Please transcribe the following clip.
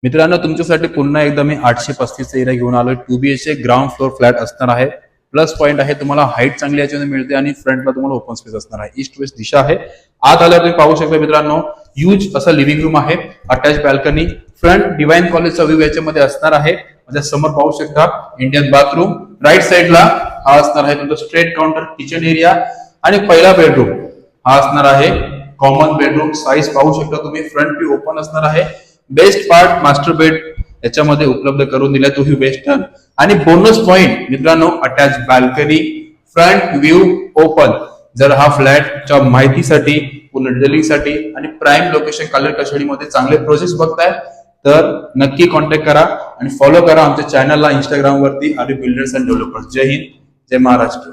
मित्रांनो, तुमच्यासाठी पुन्हा एकदा मी 835 एरिया घेऊन आलोय. 2 BHK ग्राउंड फ्लोर फ्लॅट असणार आहे. प्लस पॉइंट आहे तुम्हाला हाईट चांगली याच्यामध्ये मिळते आणि फ्रंटला तुम्हाला ओपन स्पेस असणार आहे. ईस्ट वेस्ट दिशा आहे. आत आल्यावर तुम्ही पाहू शकता मित्रांनो, ह्यूज असा लिव्हिंग रूम आहे, अटॅच बॅल्कनी, फ्रंट डिवाइन कॉलेजचा व्ह्यू याच्यामध्ये असणार आहे. माझ्या समोर पाहू शकता इंडियन बाथरूम. राईट साइडला हा असणार आहे तुमचा स्ट्रेट काउंटर किचन एरिया आणि पहिला बेडरूम हा असणार आहे कॉमन बेडरूम. साईज पाहू शकता तुम्ही, फ्रंट व्यू ओपन असणार आहे. बेस्ट पार्ट मास्टर बेड याच्यामध्ये उपलब्ध करून दिलाय, तोही वेस्टर्न. आणि बोनस पॉइंट मित्रांनो, attach balcony, front view open. जर हा फ्लॅटच्या माहितीसाठी, पूर्ण डिटेलिंगसाठी आणि प्राइम लोकेशन कल्याण कशाडीमध्ये चांगले प्रोजेक्ट बघताय तर नक्की कॉन्टॅक्ट करा आणि फॉलो करा आमच्या चॅनलला इंस्टाग्राम वरती आर्य बिल्डर्स अँड डेव्हलपर्स. जय हिंद, जय महाराष्ट्र.